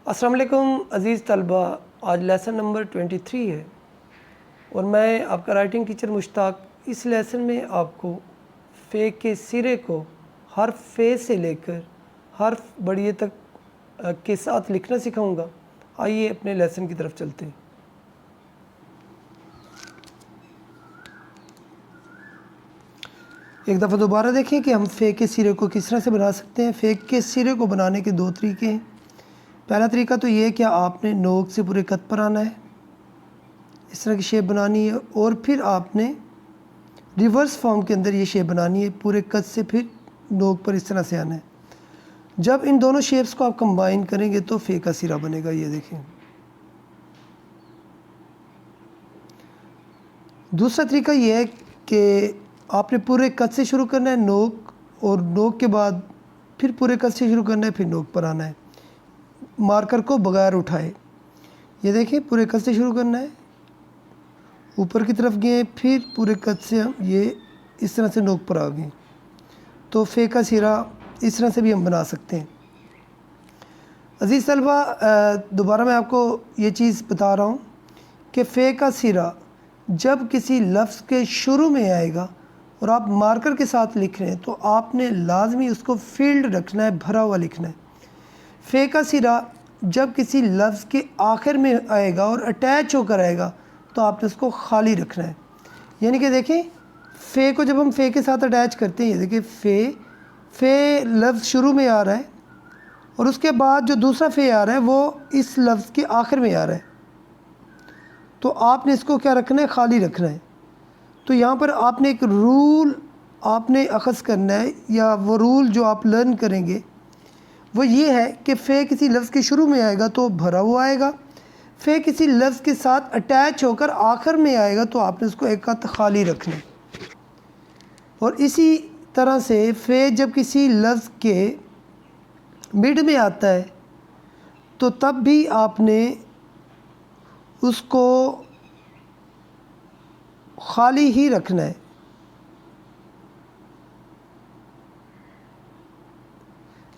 السلام علیکم عزیز طلبہ، آج لیسن نمبر 23 ہے اور میں آپ کا رائٹنگ ٹیچر مشتاق اس لیسن میں آپ کو فے کے سرے کو حرف فے سے لے کر حرف بڑیے تک کے ساتھ لکھنا سکھاؤں گا۔ آئیے اپنے لیسن کی طرف چلتے ہیں۔ ایک دفعہ دوبارہ دیکھیں کہ ہم فے کے سرے کو کس طرح سے بنا سکتے ہیں۔ فے کے سرے کو بنانے کے دو طریقے ہیں۔ پہلا طریقہ تو یہ ہے کہ آپ نے نوک سے پورے قد پر آنا ہے، اس طرح کی شیپ بنانی ہے، اور پھر آپ نے ریورس فارم کے اندر یہ شیپ بنانی ہے، پورے قد سے پھر نوک پر اس طرح سے آنا ہے۔ جب ان دونوں شیپس کو آپ کمبائن کریں گے تو فے کا سرا بنے گا۔ یہ دیکھیں۔ دوسرا طریقہ یہ ہے کہ آپ نے پورے قد سے شروع کرنا ہے نوک، اور نوک کے بعد پھر پورے قد سے شروع کرنا ہے، پھر نوک پر آنا ہے مارکر کو بغیر اٹھائے۔ یہ دیکھیں، پورے قد سے شروع کرنا ہے، اوپر کی طرف گئے، پھر پورے قد سے ہم یہ اس طرح سے نوک پر آ گئے، تو فے کا سرا اس طرح سے بھی ہم بنا سکتے ہیں۔ عزیز طلبہ، دوبارہ میں آپ کو یہ چیز بتا رہا ہوں کہ فے کا سرا جب کسی لفظ کے شروع میں آئے گا اور آپ مارکر کے ساتھ لکھ رہے ہیں تو آپ نے لازمی اس کو فیلڈ رکھنا ہے، بھرا ہوا لکھنا ہے۔ فے کا سرا جب کسی لفظ کے آخر میں آئے گا اور اٹیچ ہو کر آئے گا تو آپ نے اس کو خالی رکھنا ہے۔ یعنی کہ دیکھیں، فے کو جب ہم فے کے ساتھ اٹیچ کرتے ہیں، یہ دیکھیں فے لفظ شروع میں آ رہا ہے اور اس کے بعد جو دوسرا فے آ رہا ہے وہ اس لفظ کے آخر میں آ رہا ہے، تو آپ نے اس کو کیا رکھنا ہے؟ خالی رکھنا ہے۔ تو یہاں پر آپ نے ایک رول آپ نے اخذ کرنا ہے، یا وہ رول جو آپ لرن کریں گے وہ یہ ہے کہ فے کسی لفظ کے شروع میں آئے گا تو بھرا ہوا آئے گا، فے کسی لفظ کے ساتھ اٹیچ ہو کر آخر میں آئے گا تو آپ نے اس کو ایک ہاتھ خالی رکھنا ہے۔ اور اسی طرح سے فے جب کسی لفظ کے مڈ میں آتا ہے تو تب بھی آپ نے اس کو خالی ہی رکھنا ہے۔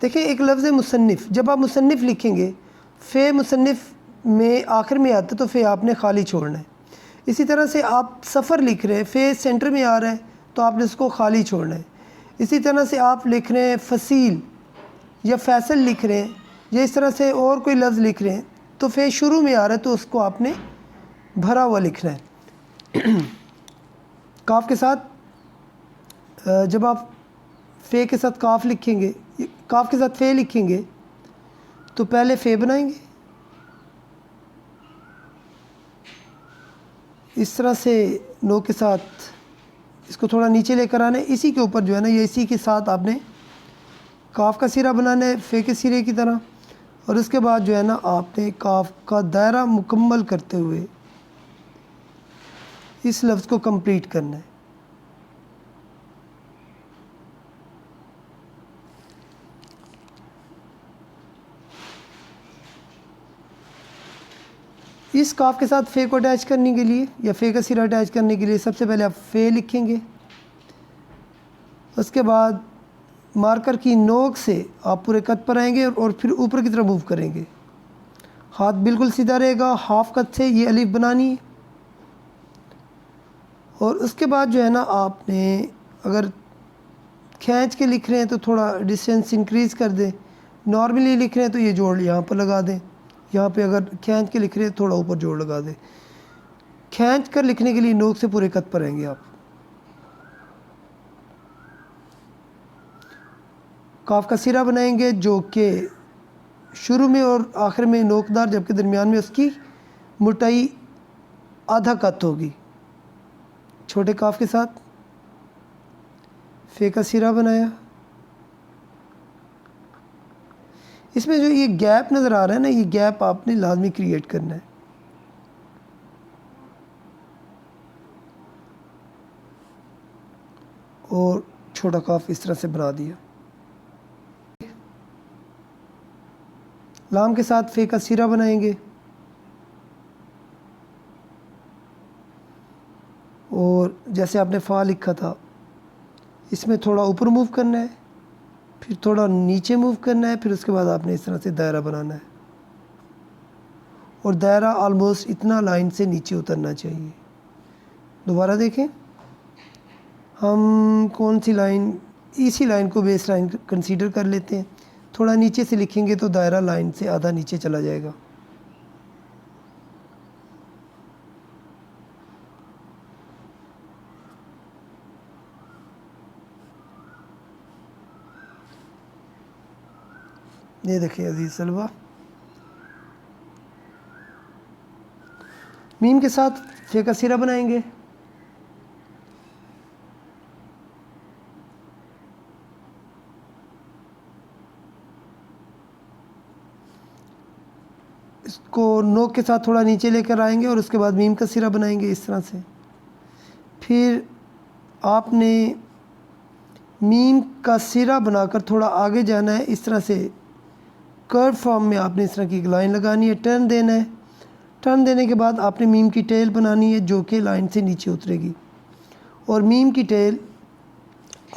دیکھیں، ایک لفظ مصنف، جب آپ مصنف لکھیں گے، فے مصنف میں آخر میں آتا ہے تو فے آپ نے خالی چھوڑنا ہے۔ اسی طرح سے آپ سفر لکھ رہے ہیں، فے سینٹر میں آ رہا ہے تو آپ نے اس کو خالی چھوڑنا ہے۔ اسی طرح سے آپ لکھ رہے ہیں فصیل یا فیصل لکھ رہے ہیں، یا اس طرح سے اور کوئی لفظ لکھ رہے ہیں تو فے شروع میں آ رہا ہے تو اس کو آپ نے بھرا ہوا لکھنا ہے۔ کاف کے ساتھ جب آپ فے کے ساتھ کاف لکھیں گے، کاف کے ساتھ فے لکھیں گے تو پہلے فے بنائیں گے، اس طرح سے نو کے ساتھ اس کو تھوڑا نیچے لے کر آنا ہے، اسی کے اوپر جو ہے نا، یہ اسی کے ساتھ آپ نے کاف کا سرا بنانا ہے فے کے سرے کی طرح، اور اس کے بعد جو ہے نا آپ نے کاف کا دائرہ مکمل کرتے ہوئے اس لفظ کو کمپلیٹ کرنا ہے۔ اس کاف کے ساتھ فے کو اٹیچ کرنے کے لیے یا فے کا سرا اٹیچ کرنے کے لیے سب سے پہلے آپ فے لکھیں گے، اس کے بعد مارکر کی نوک سے آپ پورے قد پر آئیں گے اور پھر اوپر کی طرف موو کریں گے، ہاتھ بالکل سیدھا رہے گا، ہاف قد سے یہ الف بنانی ہے، اور اس کے بعد جو ہے نا آپ نے اگر کھینچ کے لکھ رہے ہیں تو تھوڑا ڈسٹینس انکریز کر دیں، نارملی لکھ رہے ہیں تو یہ جوڑ یہاں پر لگا دیں، یہاں پہ اگر کھینچ کے لکھ رہے ہیں تھوڑا اوپر جوڑ لگا دیں۔ کھینچ کر لکھنے کے لیے نوک سے پورے قد پر آئیں گے آپ۔ کاف کا سرا بنائیں گے جو کہ شروع میں اور آخر میں نوکدار، جبکہ درمیان میں اس کی موٹائی آدھا قد ہوگی۔ چھوٹے کاف کے ساتھ فے کا سرا بنایا، اس میں جو یہ گیپ نظر آ رہا ہے نا، یہ گیپ آپ نے لازمی کریٹ کرنا ہے۔ اور چھوٹا کاف اس طرح سے بنا دیا۔ لام کے ساتھ فے کا سرا بنائیں گے اور جیسے آپ نے فا لکھا تھا اس میں تھوڑا اوپر موو کرنا ہے، پھر تھوڑا نیچے موو کرنا ہے، پھر اس کے بعد آپ نے اس طرح سے دائرہ بنانا ہے۔ اور دائرہ آلموسٹ اتنا لائن سے نیچے اترنا چاہیے۔ دوبارہ دیکھیں، ہم کون سی لائن، اسی لائن کو بیس لائن کنسیڈر کر لیتے ہیں۔ تھوڑا نیچے سے لکھیں گے تو دائرہ لائن سے آدھا نیچے چلا جائے گا۔ یہ دیکھیں عزیز طلبہ، میم کے ساتھ فے کا سیرہ بنائیں گے۔ اس کو نوک کے ساتھ تھوڑا نیچے لے کر آئیں گے اور اس کے بعد میم کا سیرہ بنائیں گے اس طرح سے۔ پھر آپ نے میم کا سیرہ بنا کر تھوڑا آگے جانا ہے، اس طرح سے کرو فارم میں آپ نے اس طرح کی ایک لائن لگانی ہے، ٹرن دینا ہے۔ ٹرن دینے کے بعد آپ نے میم کی ٹیل بنانی ہے جو کہ لائن سے نیچے اترے گی، اور میم کی ٹیل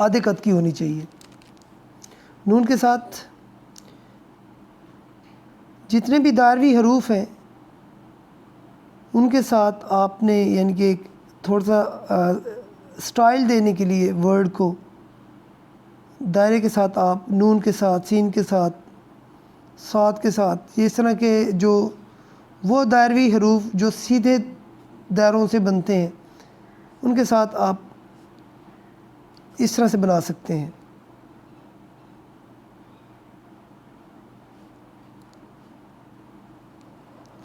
آدھے قد کی ہونی چاہیے۔ نون کے ساتھ جتنے بھی دائروی حروف ہیں ان کے ساتھ آپ نے یعنی کہ ایک تھوڑا سا سٹائل دینے کے لیے ورڈ کو دائرے کے ساتھ آپ نون کے ساتھ، سین کے ساتھ، صاد کے ساتھ، اس طرح کے جو وہ دائروی حروف جو سیدھے دائروں سے بنتے ہیں ان کے ساتھ آپ اس طرح سے بنا سکتے ہیں۔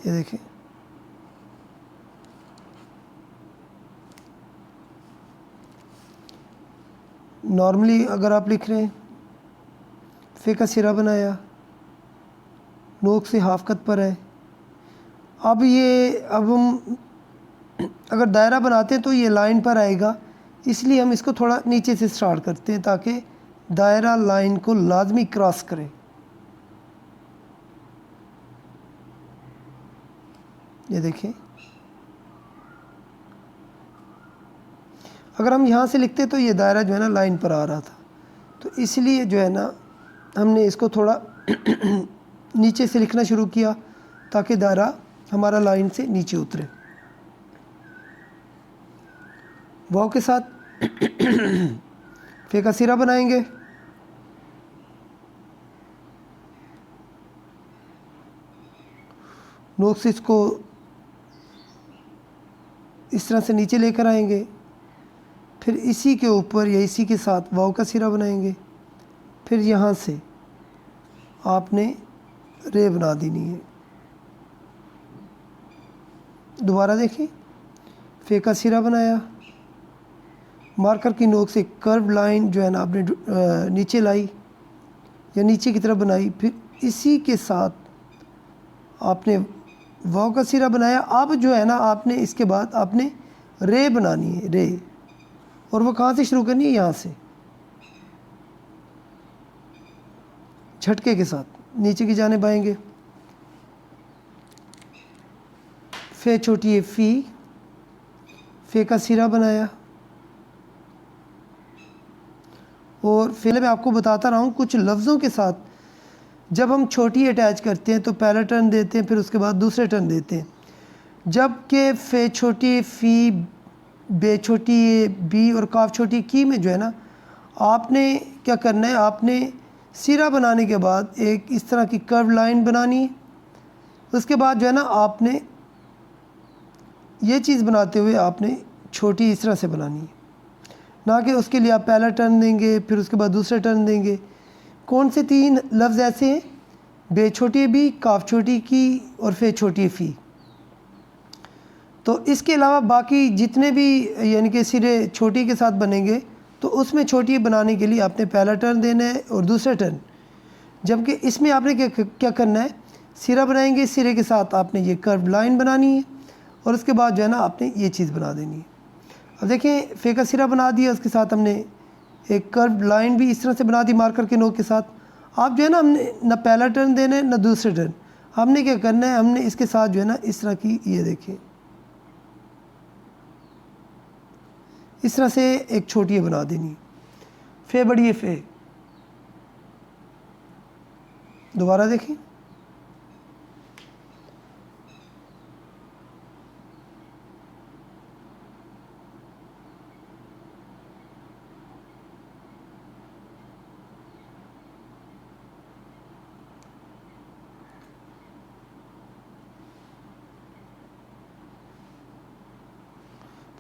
یہ دیکھیں، نارملی اگر آپ لکھ رہے ہیں فے کا سرہ بنایا، نوک سے ہاف قد پر ہے۔ اب ہم اگر دائرہ بناتے ہیں تو یہ لائن پر آئے گا، اس لیے ہم اس کو تھوڑا نیچے سے سٹارٹ کرتے ہیں تاکہ دائرہ لائن کو لازمی کراس کرے۔ یہ دیکھیں، اگر ہم یہاں سے لکھتے تو یہ دائرہ جو ہے نا لائن پر آ رہا تھا، تو اس لیے جو ہے نا ہم نے اس کو تھوڑا نیچے سے لکھنا شروع کیا تاکہ دائرہ ہمارا لائن سے نیچے اترے۔ واو کے ساتھ فے کا سرہ بنائیں گے۔ نوک سے اس کو اس طرح سے نیچے لے کر آئیں گے، پھر اسی کے اوپر یا اسی کے ساتھ واو کا سرہ بنائیں گے، پھر یہاں سے آپ نے رے بنا دینی ہے۔ دوبارہ دیکھیں، فے کا سرہ بنایا، مارکر کی نوک سے کرو لائن جو ہے نا آپ نے نیچے لائی یا نیچے کی طرف بنائی، پھر اسی کے ساتھ آپ نے واو کا سرہ بنایا۔ اب جو ہے نا آپ نے اس کے بعد آپ نے رے بنانی ہے، رے، اور وہ کہاں سے شروع کرنی ہے؟ یہاں سے جھٹکے کے ساتھ نیچے کی جانب آئیں گے۔ فے چھوٹی ہے فی، فے کا سرہ بنایا، اور فعل میں آپ کو بتاتا رہا ہوں کچھ لفظوں کے ساتھ جب ہم چھوٹی اٹیچ کرتے ہیں تو پہلا ٹرن دیتے ہیں، پھر اس کے بعد دوسرے ٹرن دیتے ہیں، جبکہ فے چھوٹی فی، بے چھوٹی بی اور کاف چھوٹی کی میں جو ہے نا آپ نے کیا کرنا ہے، آپ نے سرہ بنانے کے بعد ایک اس طرح کی کرو لائن بنانی ہے۔ اس کے بعد جو ہے نا آپ نے یہ چیز بناتے ہوئے آپ نے چھوٹی اس طرح سے بنانی ہے، نہ کہ اس کے لیے آپ پہلا ٹرن دیں گے پھر اس کے بعد دوسرا ٹرن دیں گے۔ کون سے تین لفظ ایسے ہیں؟ بے چھوٹی بی، کاف چھوٹی کی اور فے چھوٹی فی۔ تو اس کے علاوہ باقی جتنے بھی یعنی کہ سرے چھوٹی کے ساتھ بنیں گے تو اس میں چھوٹی بنانے کے لیے آپ نے پہلا ٹرن دینا ہے اور دوسرا ٹرن، جبکہ اس میں آپ نے کیا کرنا ہے، سرہ بنائیں گے، سرے کے ساتھ آپ نے یہ کرو لائن بنانی ہے اور اس کے بعد جو ہے نا آپ نے یہ چیز بنا دینی ہے۔ اب دیکھیں، فے کا سرہ بنا دیا، اس کے ساتھ ہم نے ایک کرو لائن بھی اس طرح سے بنا دی مارکر کے نوک کے ساتھ۔ آپ جو ہے نا ہم نے نہ پہلا ٹرن دینا ہے نہ دوسرا ٹرن، ہم نے کیا کرنا ہے، ہم نے اس کے ساتھ جو ہے نا اس طرح کی یہ دیکھیں اس طرح سے ایک چھوٹی بنا دینی، فے بڑی ہے فے۔ دوبارہ دیکھیں،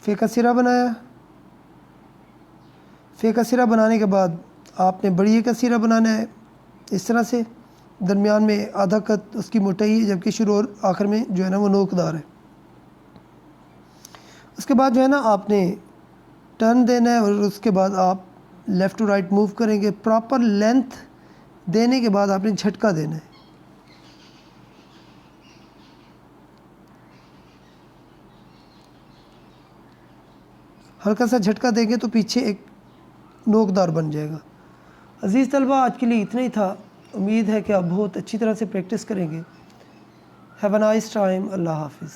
فے کا سرا بنایا. فے کا سرا بنانے کے بعد آپ نے بڑی کا سرا بنانا ہے اس طرح سے. درمیان میں آدھا قد اس کی موٹائی ہے، جبکہ شروع اور آخر میں جو ہے نا وہ نوکدار ہے. اس کے بعد جو ہے نا آپ نے ٹرن دینا ہے، اور اس کے بعد آپ لیفٹ ٹو رائٹ موو کریں گے. پراپر لینتھ دینے کے بعد آپ نے جھٹکا دینا ہے. ہلکا سا جھٹکا دیں گے تو پیچھے ایک نوکدار بن جائے گا. عزیز طلبہ، آج کے لیے اتنا ہی تھا. امید ہے کہ آپ بہت اچھی طرح سے پریکٹس کریں گے. Have a nice time. اللہ حافظ.